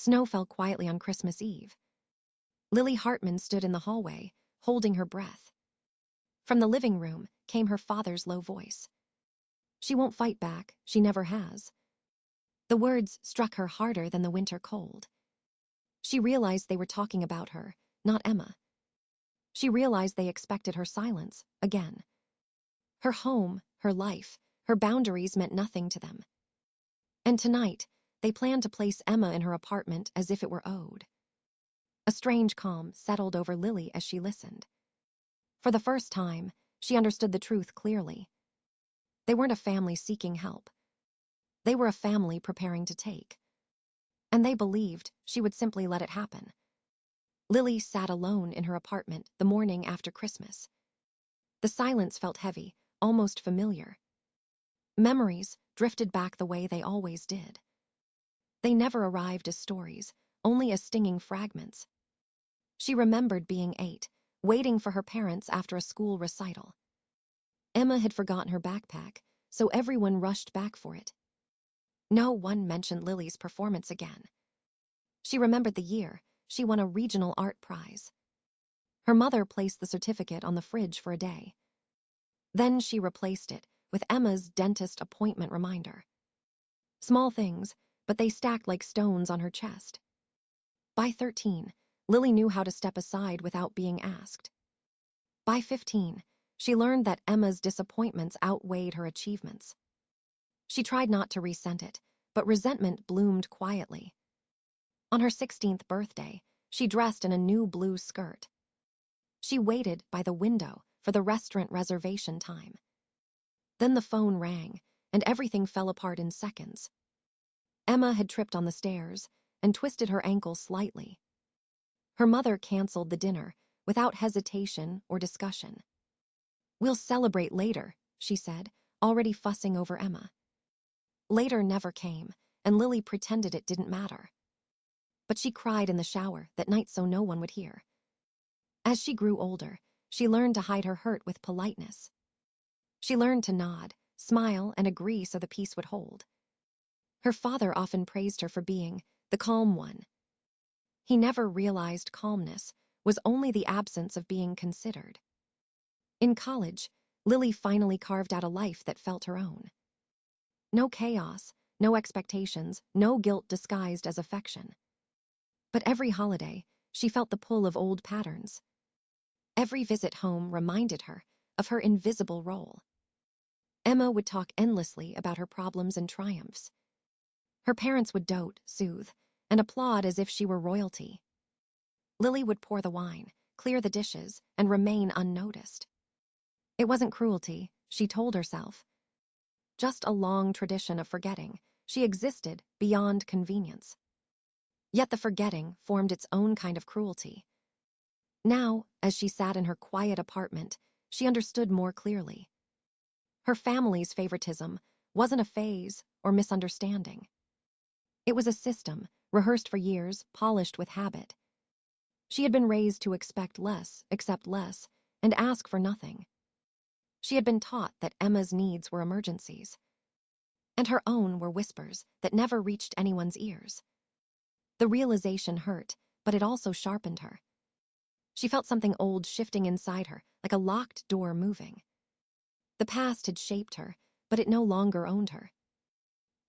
Snow fell quietly on Christmas Eve. Lily Hartman stood in the hallway, holding her breath. From the living room came her father's low voice. "She won't fight back, she never has." The words struck her harder than the winter cold. She realized they were talking about her, not Emma. She realized they expected her silence, again. Her home, her life, her boundaries meant nothing to them. And tonight, they planned to place Emma in her apartment as if it were owed. A strange calm settled over Lily as she listened. For the first time, she understood the truth clearly. They weren't a family seeking help. They were a family preparing to take. And they believed she would simply let it happen. Lily sat alone in her apartment the morning after Christmas. The silence felt heavy, almost familiar. Memories drifted back the way they always did. They never arrived as stories, only as stinging fragments. She remembered being 8, waiting for her parents after a school recital. Emma had forgotten her backpack, so everyone rushed back for it. No one mentioned Lily's performance again. She remembered the year she won a regional art prize. Her mother placed the certificate on the fridge for a day. Then she replaced it with Emma's dentist appointment reminder. Small things, but they stacked like stones on her chest. By 13, Lily knew how to step aside without being asked. By 15, she learned that Emma's disappointments outweighed her achievements. She tried not to resent it, but resentment bloomed quietly. On her 16th birthday, she dressed in a new blue skirt. She waited by the window for the restaurant reservation time. Then the phone rang, and everything fell apart in seconds. Emma had tripped on the stairs and twisted her ankle slightly. Her mother canceled the dinner without hesitation or discussion. "We'll celebrate later," she said, already fussing over Emma. Later never came, and Lily pretended it didn't matter. But she cried in the shower that night so no one would hear. As she grew older, she learned to hide her hurt with politeness. She learned to nod, smile, and agree so the peace would hold. Her father often praised her for being the calm one. He never realized calmness was only the absence of being considered. In college, Lily finally carved out a life that felt her own. No chaos, no expectations, no guilt disguised as affection. But every holiday, she felt the pull of old patterns. Every visit home reminded her of her invisible role. Emma would talk endlessly about her problems and triumphs. Her parents would dote, soothe, and applaud as if she were royalty. Lily would pour the wine, clear the dishes, and remain unnoticed. It wasn't cruelty, she told herself. Just a long tradition of forgetting. She existed beyond convenience. Yet the forgetting formed its own kind of cruelty. Now, as she sat in her quiet apartment, she understood more clearly. Her family's favoritism wasn't a phase or misunderstanding. It was a system, rehearsed for years, polished with habit. She had been raised to expect less, accept less, and ask for nothing. She had been taught that Emma's needs were emergencies, and her own were whispers that never reached anyone's ears. The realization hurt, but it also sharpened her. She felt something old shifting inside her, like a locked door moving. The past had shaped her, but it no longer owned her.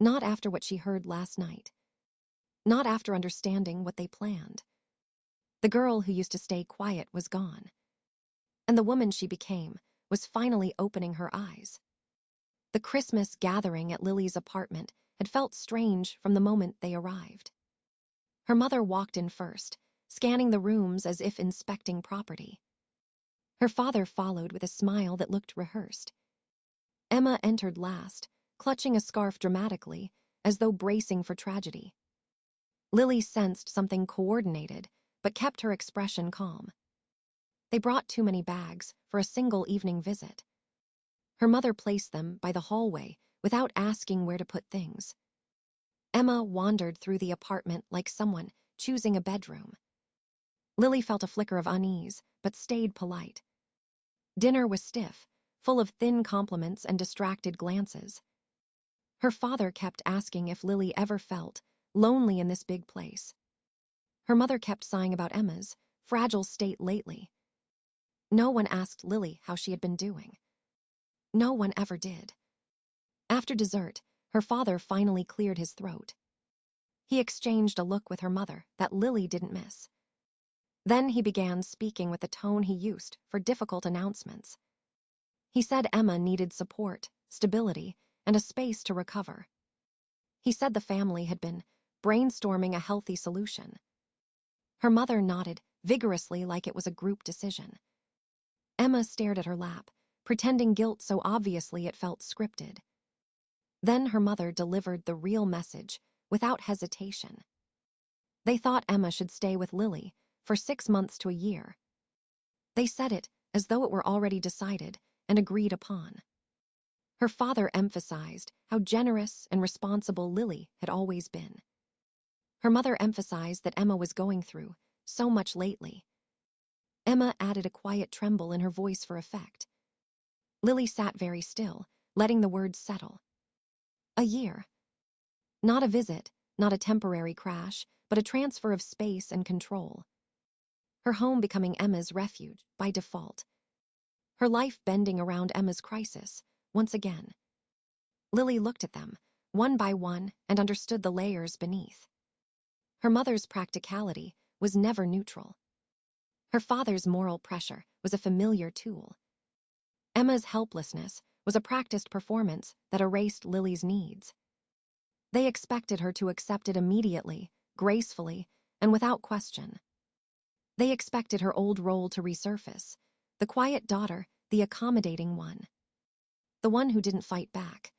Not after what she heard last night. Not after understanding what they planned. The girl who used to stay quiet was gone. And the woman she became was finally opening her eyes. The Christmas gathering at Lily's apartment had felt strange from the moment they arrived. Her mother walked in first, scanning the rooms as if inspecting property. Her father followed with a smile that looked rehearsed. Emma entered last, clutching a scarf dramatically, as though bracing for tragedy. Lily sensed something coordinated, but kept her expression calm. They brought too many bags for a single evening visit. Her mother placed them by the hallway without asking where to put things. Emma wandered through the apartment like someone choosing a bedroom. Lily felt a flicker of unease, but stayed polite. Dinner was stiff, full of thin compliments and distracted glances. Her father kept asking if Lily ever felt lonely in this big place. Her mother kept sighing about Emma's fragile state lately. No one asked Lily how she had been doing. No one ever did. After dessert, her father finally cleared his throat. He exchanged a look with her mother that Lily didn't miss. Then he began speaking with the tone he used for difficult announcements. He said Emma needed support, stability, and a space to recover. He said the family had been brainstorming a healthy solution. Her mother nodded vigorously like it was a group decision. Emma stared at her lap, pretending guilt so obviously it felt scripted. Then her mother delivered the real message, without hesitation. They thought Emma should stay with Lily for 6 months to a year. They said it as though it were already decided and agreed upon. Her father emphasized how generous and responsible Lily had always been. Her mother emphasized that Emma was going through so much lately. Emma added a quiet tremble in her voice for effect. Lily sat very still, letting the words settle. A year. Not a visit, not a temporary crash, but a transfer of space and control. Her home becoming Emma's refuge by default. Her life bending around Emma's crisis, once again. Lily looked at them, one by one, and understood the layers beneath. Her mother's practicality was never neutral. Her father's moral pressure was a familiar tool. Emma's helplessness was a practiced performance that erased Lily's needs. They expected her to accept it immediately, gracefully, and without question. They expected her old role to resurface, the quiet daughter, the accommodating one. The one who didn't fight back.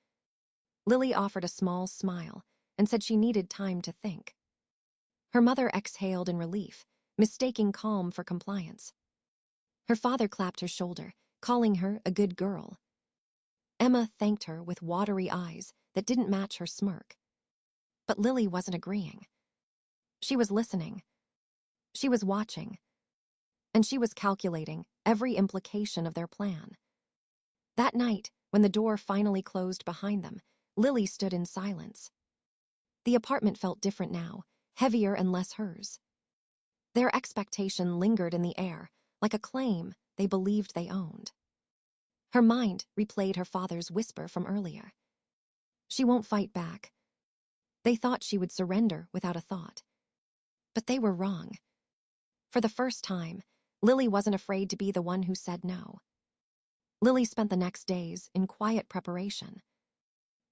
Lily offered a small smile and said she needed time to think. Her mother exhaled in relief, mistaking calm for compliance. Her father clapped her shoulder, calling her a good girl. Emma thanked her with watery eyes that didn't match her smirk. But Lily wasn't agreeing. She was listening. She was watching. And she was calculating every implication of their plan. That night, when the door finally closed behind them, Lily stood in silence. The apartment felt different now, heavier and less hers. Their expectation lingered in the air, like a claim they believed they owned. Her mind replayed her father's whisper from earlier. She won't fight back. They thought she would surrender without a thought. But they were wrong. For the first time, Lily wasn't afraid to be the one who said no. Lily spent the next days in quiet preparation.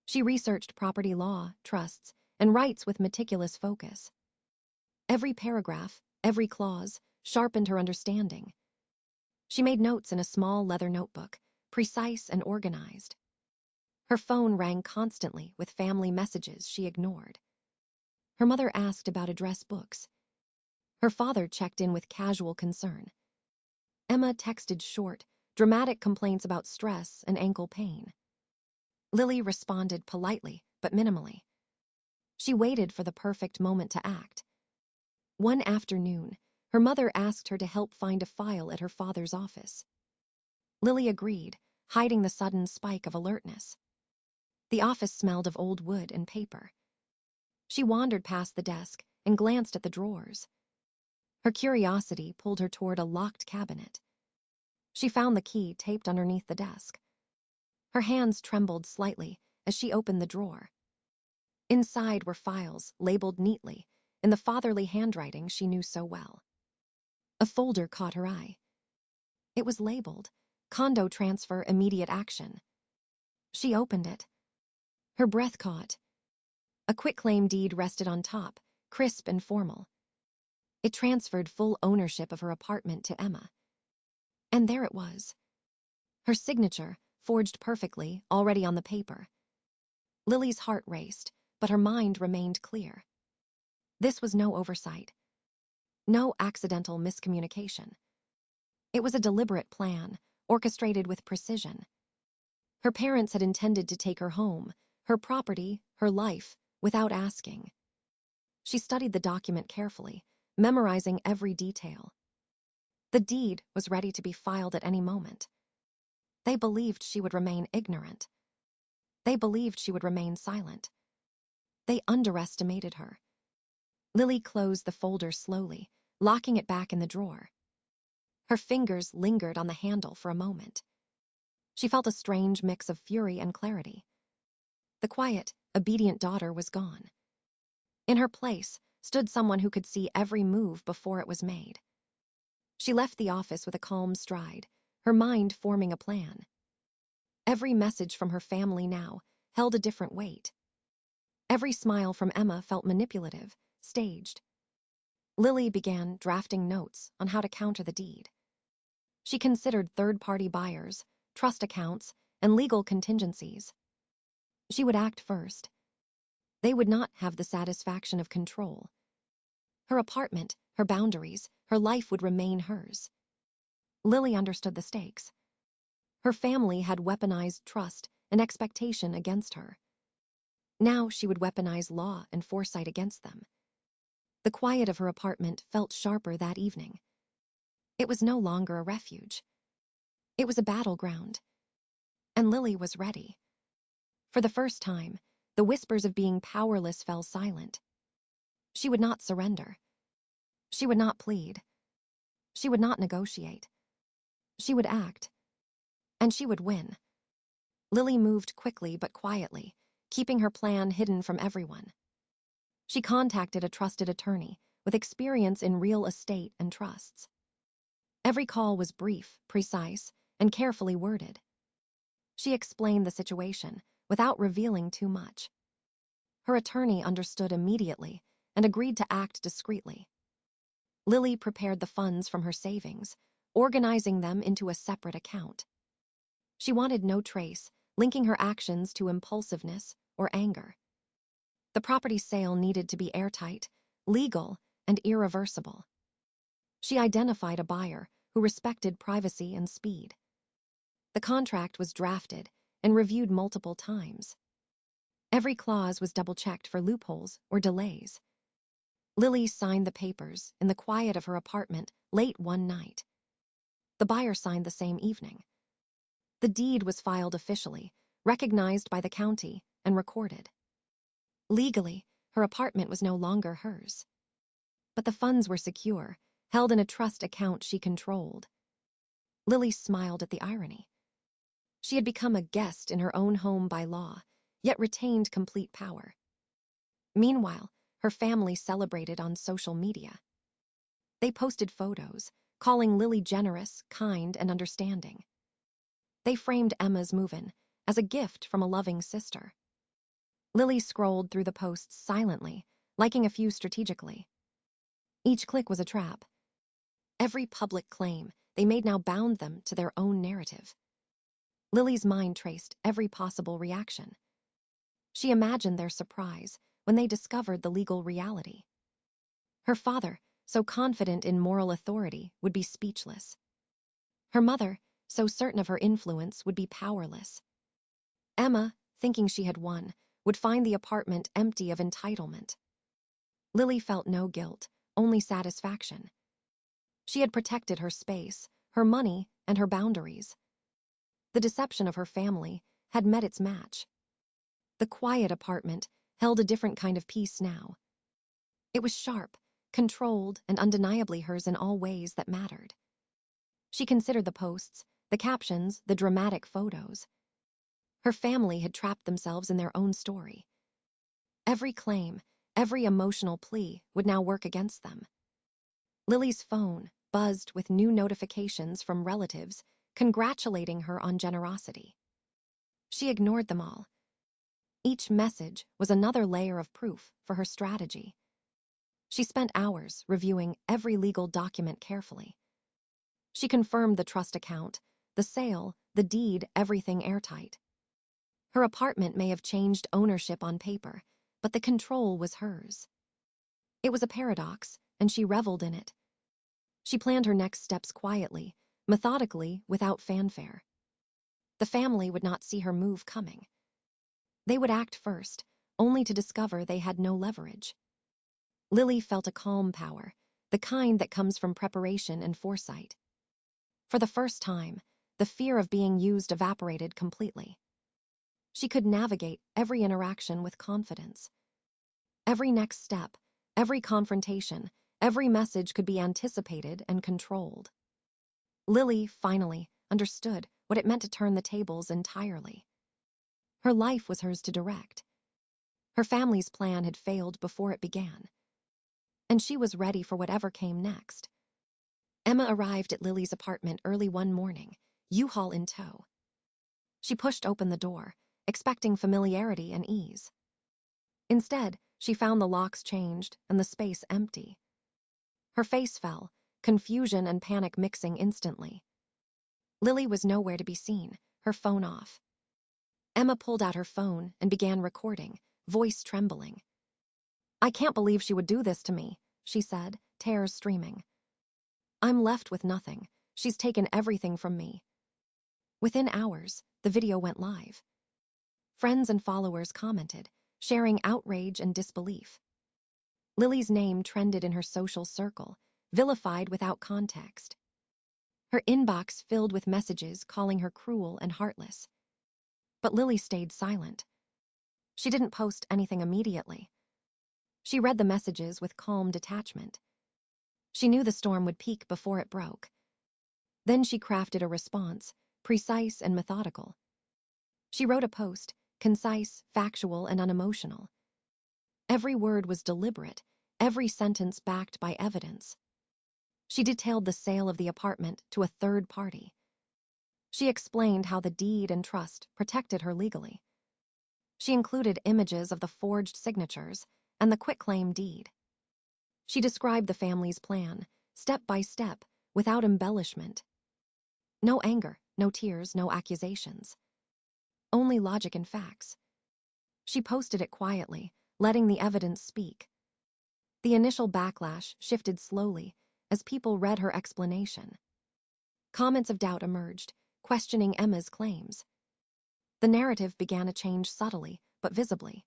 She researched property law, trusts, and rights with meticulous focus. Every paragraph, every clause, sharpened her understanding. She made notes in a small leather notebook, precise and organized. Her phone rang constantly with family messages she ignored. Her mother asked about address books. Her father checked in with casual concern. Emma texted short, dramatic complaints about stress and ankle pain. Lily responded politely, but minimally. She waited for the perfect moment to act. One afternoon, her mother asked her to help find a file at her father's office. Lily agreed, hiding the sudden spike of alertness. The office smelled of old wood and paper. She wandered past the desk and glanced at the drawers. Her curiosity pulled her toward a locked cabinet. She found the key taped underneath the desk. Her hands trembled slightly as she opened the drawer. Inside were files labeled neatly in the fatherly handwriting she knew so well. A folder caught her eye. It was labeled, "Condo Transfer Immediate Action." She opened it. Her breath caught. A quitclaim deed rested on top, crisp and formal. It transferred full ownership of her apartment to Emma. And there it was. Her signature, forged perfectly, already on the paper. Lily's heart raced, but her mind remained clear. This was no oversight. No accidental miscommunication. It was a deliberate plan, orchestrated with precision. Her parents had intended to take her home, her property, her life, without asking. She studied the document carefully, memorizing every detail. The deed was ready to be filed at any moment. They believed she would remain ignorant. They believed she would remain silent. They underestimated her. Lily closed the folder slowly, locking it back in the drawer. Her fingers lingered on the handle for a moment. She felt a strange mix of fury and clarity. The quiet, obedient daughter was gone. In her place stood someone who could see every move before it was made. She left the office with a calm stride, her mind forming a plan. Every message from her family now held a different weight. Every smile from Emma felt manipulative, staged. Lily began drafting notes on how to counter the deed. She considered third-party buyers, trust accounts, and legal contingencies. She would act first. They would not have the satisfaction of control. Her apartment, her boundaries, her life would remain hers. Lily understood the stakes. Her family had weaponized trust and expectation against her. Now she would weaponize law and foresight against them. The quiet of her apartment felt sharper that evening. It was no longer a refuge. It was a battleground. And Lily was ready. For the first time, the whispers of being powerless fell silent. She would not surrender. She would not plead. She would not negotiate. She would act. And she would win. Lily moved quickly but quietly, keeping her plan hidden from everyone. She contacted a trusted attorney with experience in real estate and trusts. Every call was brief, precise, and carefully worded. She explained the situation without revealing too much. Her attorney understood immediately and agreed to act discreetly. Lily prepared the funds from her savings, organizing them into a separate account. She wanted no trace linking her actions to impulsiveness or anger. The property sale needed to be airtight, legal, and irreversible. She identified a buyer who respected privacy and speed. The contract was drafted and reviewed multiple times. Every clause was double-checked for loopholes or delays. Lily signed the papers in the quiet of her apartment late one night. The buyer signed the same evening. The deed was filed officially, recognized by the county, and recorded. Legally, her apartment was no longer hers. But the funds were secure, held in a trust account she controlled. Lily smiled at the irony. She had become a guest in her own home by law, yet retained complete power. Meanwhile, her family celebrated on social media. They posted photos, calling Lily generous, kind, and understanding. They framed Emma's move-in as a gift from a loving sister. Lily scrolled through the posts silently, liking a few strategically. Each click was a trap. Every public claim they made now bound them to their own narrative. Lily's mind traced every possible reaction. She imagined their surprise when they discovered the legal reality. Her father, so confident in moral authority, would be speechless. Her mother, so certain of her influence, would be powerless. Emma, thinking she had won, would find the apartment empty of entitlement. Lily felt no guilt, only satisfaction. She had protected her space, her money, and her boundaries. The deception of her family had met its match. The quiet apartment held a different kind of peace now. It was sharp, controlled, and undeniably hers in all ways that mattered. She considered the posts, the captions, the dramatic photos. Her family had trapped themselves in their own story. Every claim, every emotional plea would now work against them. Lily's phone buzzed with new notifications from relatives congratulating her on generosity. She ignored them all. Each message was another layer of proof for her strategy. She spent hours reviewing every legal document carefully. She confirmed the trust account, the sale, the deed, everything airtight. Her apartment may have changed ownership on paper, but the control was hers. It was a paradox, and she reveled in it. She planned her next steps quietly, methodically, without fanfare. The family would not see her move coming. They would act first, only to discover they had no leverage. Lily felt a calm power, the kind that comes from preparation and foresight. For the first time, the fear of being used evaporated completely. She could navigate every interaction with confidence. Every next step, every confrontation, every message could be anticipated and controlled. Lily, finally, understood what it meant to turn the tables entirely. Her life was hers to direct. Her family's plan had failed before it began, and she was ready for whatever came next. Emma arrived at Lily's apartment early one morning, U-Haul in tow. She pushed open the door, expecting familiarity and ease. Instead, she found the locks changed and the space empty. Her face fell, confusion and panic mixing instantly. Lily was nowhere to be seen, her phone off. Emma pulled out her phone and began recording, voice trembling. "I can't believe she would do this to me," she said, tears streaming. "I'm left with nothing. She's taken everything from me." Within hours, the video went live. Friends and followers commented, sharing outrage and disbelief. Lily's name trended in her social circle, vilified without context. Her inbox filled with messages calling her cruel and heartless. But Lily stayed silent. She didn't post anything immediately. She read the messages with calm detachment. She knew the storm would peak before it broke. Then she crafted a response, precise and methodical. She wrote a post, concise, factual, and unemotional. Every word was deliberate, every sentence backed by evidence. She detailed the sale of the apartment to a third party. She explained how the deed and trust protected her legally. She included images of the forged signatures and the quitclaim deed. She described the family's plan, step by step, without embellishment. No anger, no tears, no accusations. Only logic and facts. She posted it quietly, letting the evidence speak. The initial backlash shifted slowly as people read her explanation. Comments of doubt emerged, questioning Emma's claims. The narrative began to change subtly, but visibly.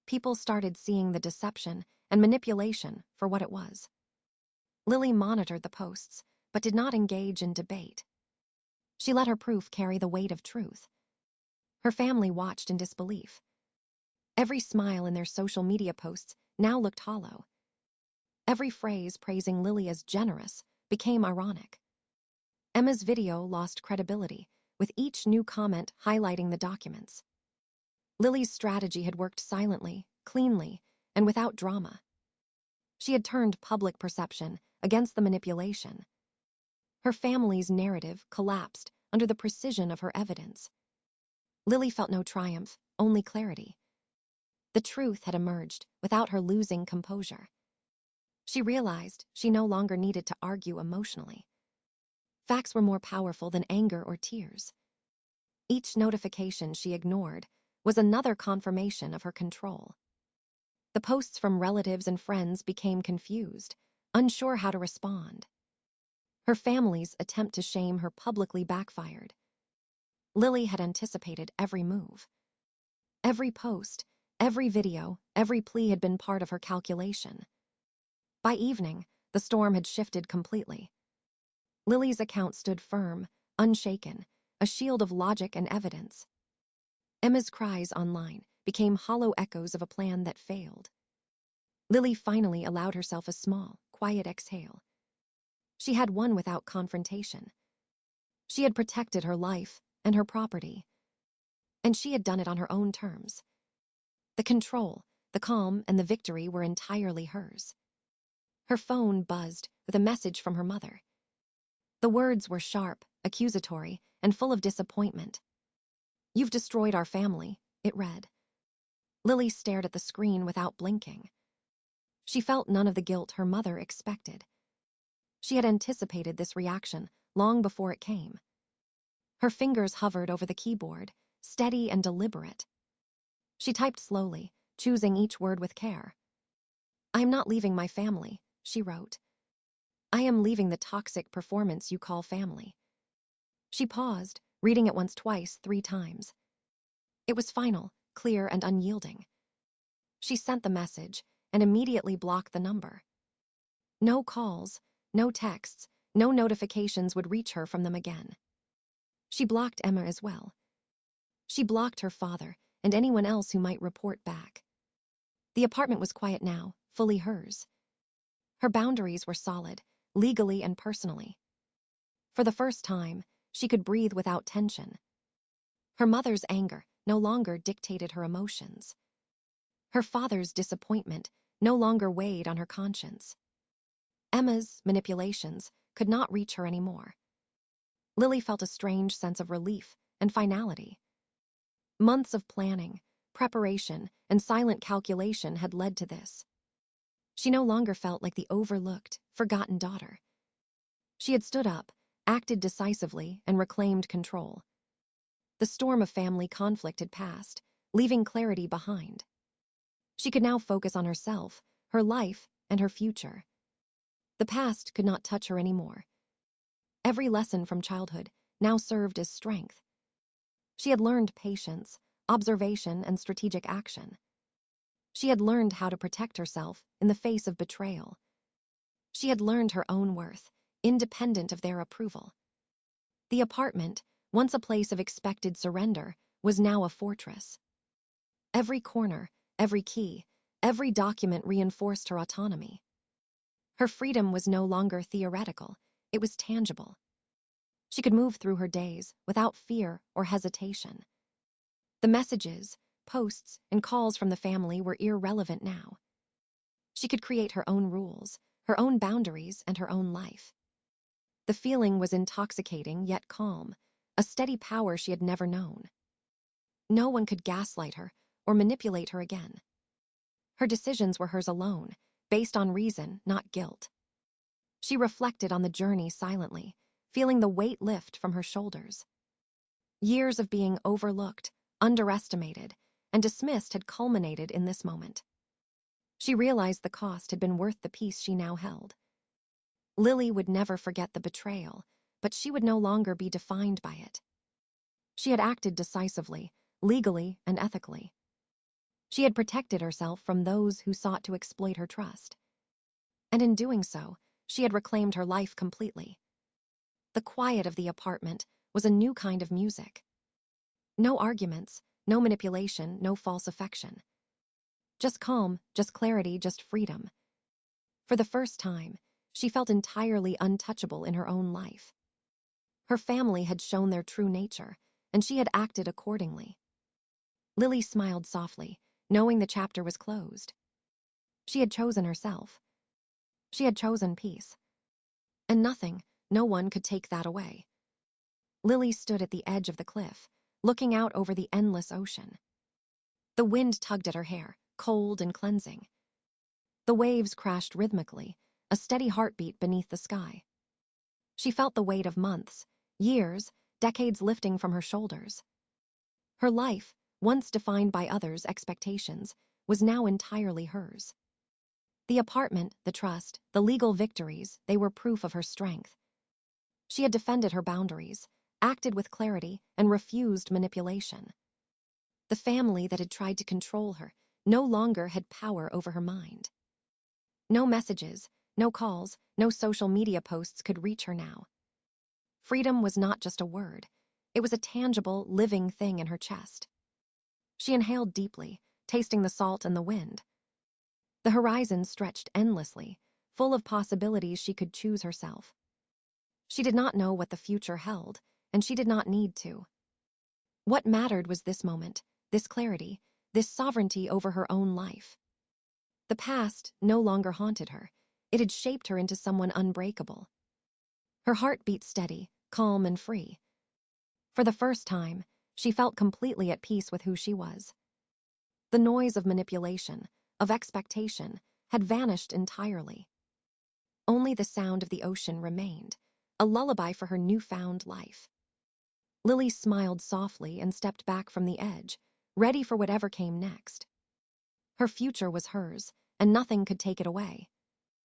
People started seeing the deception and manipulation for what it was. Lily monitored the posts, but did not engage in debate. She let her proof carry the weight of truth. Her family watched in disbelief. Every smile in their social media posts now looked hollow. Every phrase praising Lily as generous became ironic. Emma's video lost credibility, with each new comment highlighting the documents. Lily's strategy had worked silently, cleanly, and without drama. She had turned public perception against the manipulation. Her family's narrative collapsed under the precision of her evidence. Lily felt no triumph, only clarity. The truth had emerged without her losing composure. She realized she no longer needed to argue emotionally. Facts were more powerful than anger or tears. Each notification she ignored was another confirmation of her control. The posts from relatives and friends became confused, unsure how to respond. Her family's attempt to shame her publicly backfired. Lily had anticipated every move. Every post, every video, every plea had been part of her calculation. By evening, the storm had shifted completely. Lily's account stood firm, unshaken, a shield of logic and evidence. Emma's cries online became hollow echoes of a plan that failed. Lily finally allowed herself a small, quiet exhale. She had won without confrontation. She had protected her life and her property. And she had done it on her own terms. The control, the calm, and the victory were entirely hers. Her phone buzzed with a message from her mother. The words were sharp, accusatory, and full of disappointment. "You've destroyed our family," it read. Lily stared at the screen without blinking. She felt none of the guilt her mother expected. She had anticipated this reaction long before it came. Her fingers hovered over the keyboard, steady and deliberate. She typed slowly, choosing each word with care. "I am not leaving my family," she wrote. "I am leaving the toxic performance you call family." She paused, reading it once, twice, 3 times. It was final, clear, and unyielding. She sent the message and immediately blocked the number. No calls, no texts, no notifications would reach her from them again. She blocked Emma as well. She blocked her father and anyone else who might report back. The apartment was quiet now, fully hers. Her boundaries were solid, legally and personally. For the first time, she could breathe without tension. Her mother's anger no longer dictated her emotions. Her father's disappointment no longer weighed on her conscience. Emma's manipulations could not reach her anymore. Lily felt a strange sense of relief and finality. Months of planning, preparation, and silent calculation had led to this. She no longer felt like the overlooked, forgotten daughter. She had stood up, acted decisively, and reclaimed control. The storm of family conflict had passed, leaving clarity behind. She could now focus on herself, her life, and her future. The past could not touch her anymore. Every lesson from childhood now served as strength. She had learned patience, observation, and strategic action. She had learned how to protect herself in the face of betrayal. She had learned her own worth, independent of their approval. The apartment, once a place of expected surrender, was now a fortress. Every corner, every key, every document reinforced her autonomy. Her freedom was no longer theoretical, it was tangible. She could move through her days without fear or hesitation. The messages, posts, and calls from the family were irrelevant now. She could create her own rules, her own boundaries, and her own life. The feeling was intoxicating yet calm, a steady power she had never known. No one could gaslight her or manipulate her again. Her decisions were hers alone, based on reason, not guilt. She reflected on the journey silently, feeling the weight lift from her shoulders. Years of being overlooked, underestimated, and dismissed had culminated in this moment. She realized the cost had been worth the peace she now held. Lily would never forget the betrayal, but she would no longer be defined by it. She had acted decisively, legally, and ethically. She had protected herself from those who sought to exploit her trust. And in doing so, she had reclaimed her life completely. The quiet of the apartment was a new kind of music. No arguments, no manipulation, no false affection. Just calm, just clarity, just freedom. For the first time, she felt entirely untouchable in her own life. Her family had shown their true nature, and she had acted accordingly. Lily smiled softly, knowing the chapter was closed. She had chosen herself. She had chosen peace. And nothing, no one could take that away. Lily stood at the edge of the cliff, looking out over the endless ocean. The wind tugged at her hair, cold and cleansing. The waves crashed rhythmically, a steady heartbeat beneath the sky. She felt the weight of months, years, decades lifting from her shoulders. Her life, once defined by others' expectations, was now entirely hers. The apartment, the trust, the legal victories, they were proof of her strength. She had defended her boundaries, acted with clarity, and refused manipulation. The family that had tried to control her no longer had power over her mind. No messages, no calls, no social media posts could reach her now. Freedom was not just a word. It was a tangible, living thing in her chest. She inhaled deeply, tasting the salt and the wind. The horizon stretched endlessly, full of possibilities she could choose herself. She did not know what the future held, and she did not need to. What mattered was this moment, this clarity, this sovereignty over her own life. The past no longer haunted her. It had shaped her into someone unbreakable. Her heart beat steady, calm, and free. For the first time, she felt completely at peace with who she was. The noise of manipulation, of expectation, had vanished entirely. Only the sound of the ocean remained, a lullaby for her newfound life. Lily smiled softly and stepped back from the edge, ready for whatever came next. Her future was hers, and nothing could take it away.